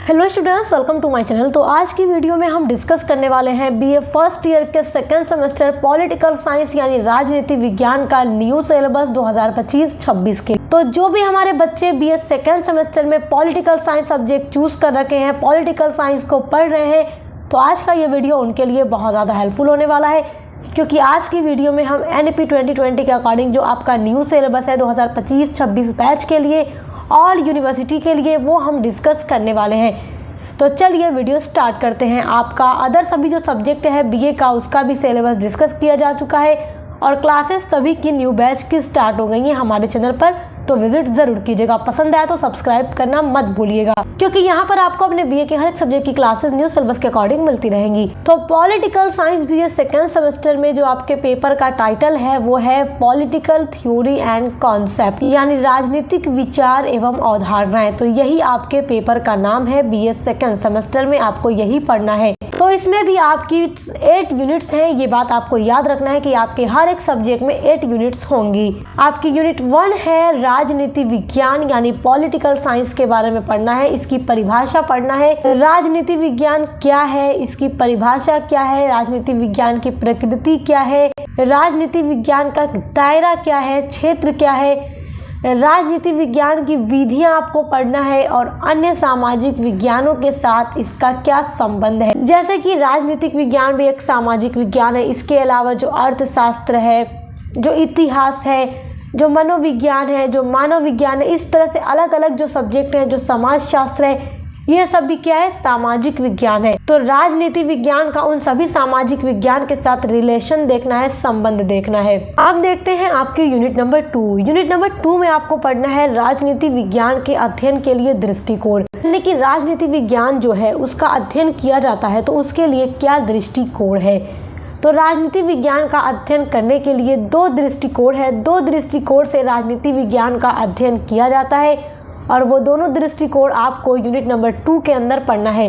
Hello students, welcome to my channel. तो आज की वीडियो में हम डिस्कस करने वाले हैं बीए फर्स्ट ईयर के सेकेंड सेमेस्टर पॉलिटिकल साइंस यानी राजनीति विज्ञान का न्यू सिलेबस 2025-26 के। तो जो भी हमारे बच्चे बीए सेकेंड सेमेस्टर में पॉलिटिकल साइंस सब्जेक्ट चूज कर रखे हैं, पॉलिटिकल साइंस को पढ़ रहे हैं, तो आज का ये वीडियो उनके लिए बहुत ज़्यादा हेल्पफुल होने वाला है, क्योंकि आज की वीडियो में हम NEP 2020 के अकॉर्डिंग जो आपका न्यू सिलेबस है 2025-26 बैच के लिए ऑल यूनिवर्सिटी के लिए, वो हम डिस्कस करने वाले हैं। तो चलिए वीडियो स्टार्ट करते हैं। आपका अदर सभी जो सब्जेक्ट है बीए का, उसका भी सिलेबस डिस्कस किया जा चुका है और क्लासेस सभी की न्यू बैच की स्टार्ट हो गई हैं हमारे चैनल पर, तो विजिट ज़रूर कीजिएगा। पसंद आया तो सब्सक्राइब करना मत भूलिएगा, क्योंकि यहाँ पर आपको अपने बीए के हर एक सब्जेक्ट की क्लासेस न्यू सिलेबस के अकॉर्डिंग मिलती रहेंगी। तो political science BA second semester में जो आपके पेपर का टाइटल है वो है पॉलिटिकल थ्योरी एंड कॉन्सेप्ट, यानी राजनीतिक विचार एवं अवधारणाएं। तो यही आपके पेपर का नाम है। बीए सेकेंड सेमेस्टर में आपको यही पढ़ना है। तो इसमें भी आपकी 8 यूनिट्स हैं। ये बात आपको याद रखना है कि आपके हर एक सब्जेक्ट में 8 यूनिट्स होंगी। आपकी यूनिट 1 है राजनीति विज्ञान, यानी पॉलिटिकल साइंस के बारे में पढ़ना है, इसकी परिभाषा पढ़ना है। राजनीति विज्ञान क्या है, इसकी परिभाषा क्या है, राजनीति विज्ञान की प्रकृति क्या है, राजनीति विज्ञान का दायरा क्या है, क्षेत्र क्या है, राजनीति विज्ञान की विधियां आपको पढ़ना है और अन्य सामाजिक विज्ञानों के साथ इसका क्या संबंध है। जैसे कि राजनीतिक विज्ञान भी एक सामाजिक विज्ञान है। इसके अलावा जो अर्थशास्त्र है, जो इतिहास है, जो मनोविज्ञान है, जो मानव विज्ञान है, इस तरह से अलग अलग जो सब्जेक्ट हैं, जो समाज शास्त्र है, ये सब भी क्या है, सामाजिक विज्ञान है। तो राजनीति विज्ञान का उन सभी सामाजिक विज्ञान के साथ रिलेशन देखना है, संबंध देखना है। अब देखते हैं आपके यूनिट नंबर 2। यूनिट नंबर 2 में आपको पढ़ना है राजनीति विज्ञान के अध्ययन के लिए दृष्टिकोण, यानी कि राजनीति विज्ञान जो है उसका अध्ययन किया जाता है तो उसके लिए क्या दृष्टिकोण है। तो राजनीति विज्ञान का अध्ययन करने के लिए 2 दृष्टिकोण है। 2 दृष्टिकोण से राजनीति विज्ञान का अध्ययन किया जाता है और वो दोनों दृष्टिकोण आपको यूनिट नंबर 2 के अंदर पढ़ना है।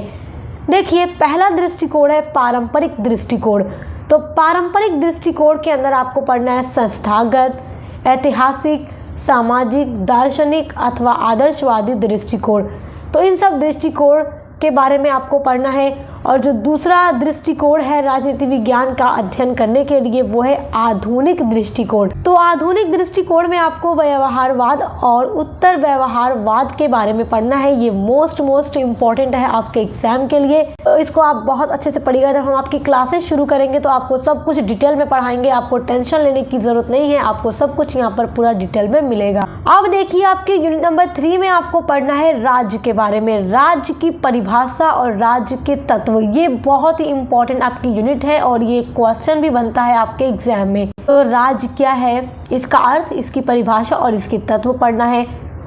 देखिए, पहला दृष्टिकोण है पारंपरिक दृष्टिकोण। तो पारंपरिक दृष्टिकोण के अंदर आपको पढ़ना है संस्थागत, ऐतिहासिक, सामाजिक, दार्शनिक अथवा आदर्शवादी दृष्टिकोण। तो इन सब दृष्टिकोण के बारे में आपको पढ़ना है। और जो दूसरा दृष्टिकोण है राजनीति विज्ञान का अध्ययन करने के लिए, वो है आधुनिक दृष्टिकोण। तो आधुनिक दृष्टिकोण में आपको व्यवहारवाद और उत्तर व्यवहारवाद के बारे में पढ़ना है। ये मोस्ट इम्पॉर्टेंट है आपके एग्जाम के लिए। तो इसको आप बहुत अच्छे से पढ़िएगा। जब हम आपकी क्लासेस शुरू करेंगे तो आपको सब कुछ डिटेल में पढ़ाएंगे, आपको टेंशन लेने की जरूरत नहीं है, आपको सब कुछ यहाँ पर पूरा डिटेल में मिलेगा। अब देखिए, आपके यूनिट नंबर 3 में आपको पढ़ना है राज्य के बारे में, राज्य की परिभाषा और राज्य के तत्व। ये बहुत ही इम्पोर्टेंट आपकी यूनिट है और ये क्वेश्चन भी बनता है आपके एग्जाम में। तो राज्य क्या है, इसका अर्थ, इसकी परिभाषा और इसके तत्व पढ़ना है।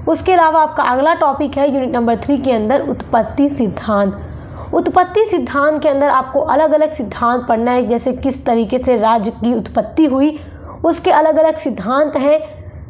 उसके अलावा आपका अगला टॉपिक है यूनिट नंबर 3 के अंदर उत्पत्ति सिद्धांत। उत्पत्ति सिद्धांत के अंदर आपको अलग अलग सिद्धांत पढ़ना है, जैसे किस तरीके से राज्य की उत्पत्ति हुई, उसके अलग अलग सिद्धांत हैं।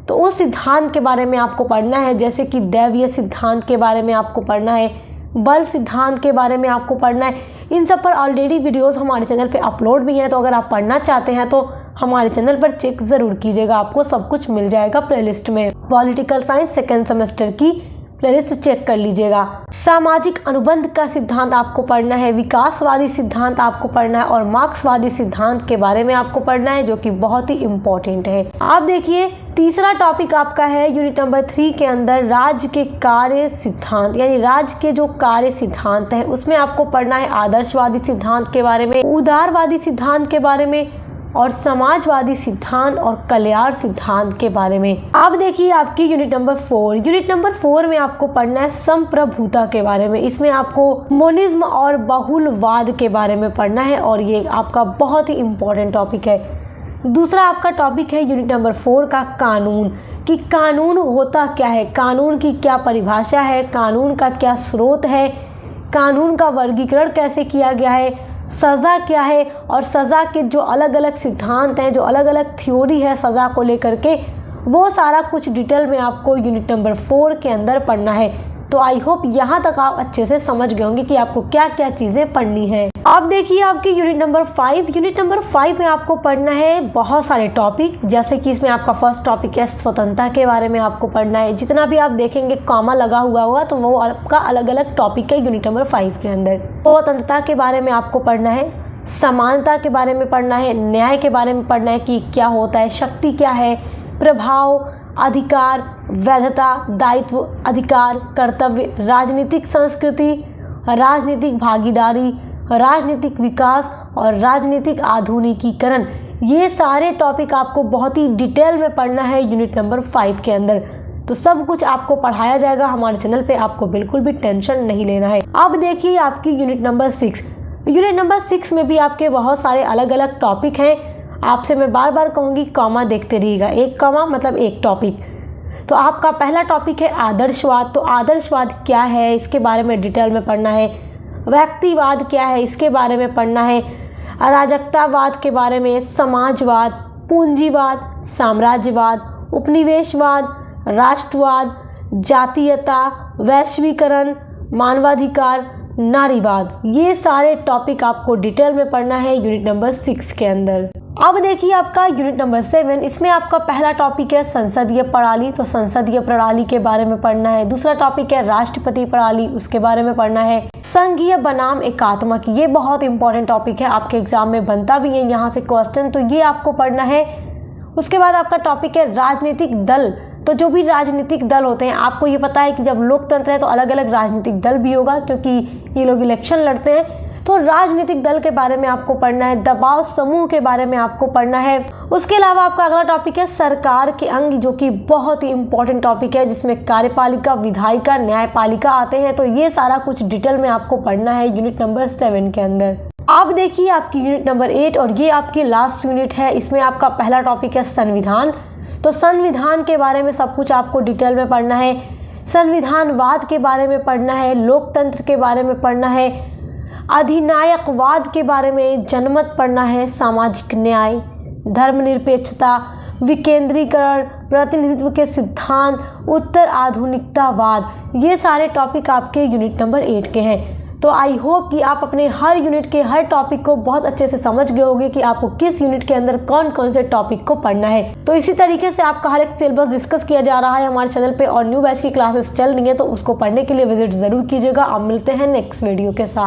तो उस सिद्धांत के बारे में आपको पढ़ना है, जैसे कि दैवीय सिद्धांत के बारे में आपको पढ़ना है, बल सिद्धांत के बारे में आपको पढ़ना है। इन सब पर ऑलरेडी वीडियोस हमारे चैनल पे अपलोड भी हैं, तो अगर आप पढ़ना चाहते हैं तो हमारे चैनल पर चेक ज़रूर कीजिएगा, आपको सब कुछ मिल जाएगा प्लेलिस्ट में। पॉलिटिकल साइंस सेकेंड सेमेस्टर की प्लेलिस्ट चेक कर लीजिएगा। सामाजिक अनुबंध का सिद्धांत आपको पढ़ना है, विकासवादी सिद्धांत आपको पढ़ना है और मार्क्सवादी सिद्धांत के बारे में आपको पढ़ना है, जो कि बहुत ही इम्पोर्टेंट है। आप देखिए, तीसरा टॉपिक आपका है यूनिट नंबर 3 के अंदर राज्य के कार्य सिद्धांत, यानी राज्य के जो कार्य सिद्धांत हैं उसमें आपको पढ़ना है आदर्शवादी सिद्धांत के बारे में, उदारवादी सिद्धांत के बारे में और समाजवादी सिद्धांत और कल्याण सिद्धांत के बारे में। अब देखिए, आपकी यूनिट नंबर 4। यूनिट नंबर 4 में आपको पढ़ना है संप्रभुता के बारे में। इसमें आपको मोनिज्म और बहुलवाद के बारे में पढ़ना है और ये आपका बहुत ही इम्पोर्टेंट टॉपिक है। दूसरा आपका टॉपिक है यूनिट नंबर 4 का कानून, कि कानून होता क्या है, कानून की क्या परिभाषा है, कानून का क्या स्रोत है, कानून का वर्गीकरण कैसे किया गया है, सज़ा क्या है और सज़ा के जो अलग अलग सिद्धांत हैं, जो अलग अलग थ्योरी है सज़ा को लेकर के, वो सारा कुछ डिटेल में आपको यूनिट नंबर 4 के अंदर पढ़ना है। तो आई होप यहाँ तक आप अच्छे से समझ गए होंगे कि आपको क्या क्या चीज़ें पढ़नी है। अब देखिए आपकी यूनिट नंबर 5 में आपको पढ़ना है बहुत सारे टॉपिक, जैसे कि इसमें आपका फर्स्ट टॉपिक है स्वतंत्रता के बारे में आपको पढ़ना है। जितना भी आप देखेंगे कॉमा लगा हुआ होगा तो वो आपका अलग अलग टॉपिक है यूनिट नंबर 5 के अंदर। स्वतंत्रता के बारे में आपको पढ़ना है, समानता के बारे में पढ़ना है, न्याय के बारे में पढ़ना है कि क्या होता है, शक्ति क्या है, प्रभाव, अधिकार, वैधता, दायित्व, अधिकार, कर्तव्य, राजनीतिक संस्कृति, राजनीतिक भागीदारी, राजनीतिक विकास और राजनीतिक आधुनिकीकरण। ये सारे टॉपिक आपको बहुत ही डिटेल में पढ़ना है यूनिट नंबर 5 के अंदर। तो सब कुछ आपको पढ़ाया जाएगा हमारे चैनल पे, आपको बिल्कुल भी टेंशन नहीं लेना है। अब देखिए आपकी यूनिट नंबर 6 में भी आपके बहुत सारे अलग अलग टॉपिक हैं। आपसे मैं बार बार कहूँगी कॉमा देखते रहिएगा, एक कॉमा मतलब एक टॉपिक। तो आपका पहला टॉपिक है आदर्शवाद। तो आदर्शवाद क्या है इसके बारे में डिटेल में पढ़ना है। व्यक्तिवाद क्या है इसके बारे में पढ़ना है। अराजकतावाद के बारे में, समाजवाद, पूंजीवाद, साम्राज्यवाद, उपनिवेशवाद, राष्ट्रवाद, जातीयता, वैश्वीकरण, मानवाधिकार, नारीवाद, ये सारे टॉपिक आपको डिटेल में पढ़ना है यूनिट नंबर 6 के अंदर। अब देखिए आपका यूनिट नंबर 7, इसमें आपका पहला टॉपिक है संसदीय प्रणाली। तो संसदीय प्रणाली के बारे में पढ़ना है। दूसरा टॉपिक है राष्ट्रपति प्रणाली, उसके बारे में पढ़ना है। संघीय बनाम एकात्मक, ये बहुत इंपॉर्टेंट टॉपिक है, आपके एग्जाम में बनता भी है यहाँ से क्वेश्चन, तो ये आपको पढ़ना है। उसके बाद आपका टॉपिक है राजनीतिक दल। तो जो भी राजनीतिक दल होते हैं, आपको ये पता है कि जब लोकतंत्र है तो अलग अलग राजनीतिक दल भी होगा, क्योंकि ये लोग इलेक्शन लड़ते हैं। तो राजनीतिक दल के बारे में आपको पढ़ना है। दबाव समूह के बारे में आपको पढ़ना है। उसके अलावा आपका अगला टॉपिक है सरकार के अंग, जो कि बहुत ही इंपॉर्टेंट टॉपिक है, जिसमें कार्यपालिका, विधायिका, न्यायपालिका आते हैं। तो ये सारा कुछ डिटेल में आपको पढ़ना है यूनिट नंबर 7 के अंदर। अब देखिए आपकी यूनिट नंबर 8 और ये आपकी लास्ट यूनिट है। इसमें आपका पहला टॉपिक है संविधान। तो संविधान के बारे में सब कुछ आपको डिटेल में पढ़ना है। संविधानवाद के बारे में पढ़ना है, लोकतंत्र के बारे में पढ़ना है, अधिनायकवाद के बारे में, जनमत पढ़ना है, सामाजिक न्याय, धर्मनिरपेक्षता, विकेंद्रीकरण, प्रतिनिधित्व के सिद्धांत, उत्तर आधुनिकतावाद, ये सारे टॉपिक आपके यूनिट नंबर 8 के हैं। तो आई होप कि आप अपने हर यूनिट के हर टॉपिक को बहुत अच्छे से समझ गए होंगे कि आपको किस यूनिट के अंदर कौन कौन से टॉपिक को पढ़ना है। तो इसी तरीके से आपका हर एक सिलेबस डिस्कस किया जा रहा है हमारे चैनल पे, और न्यू बैच की क्लासेस चल रही है, तो उसको पढ़ने के लिए विजिट जरूर कीजिएगा। अब मिलते हैं नेक्स्ट वीडियो के साथ।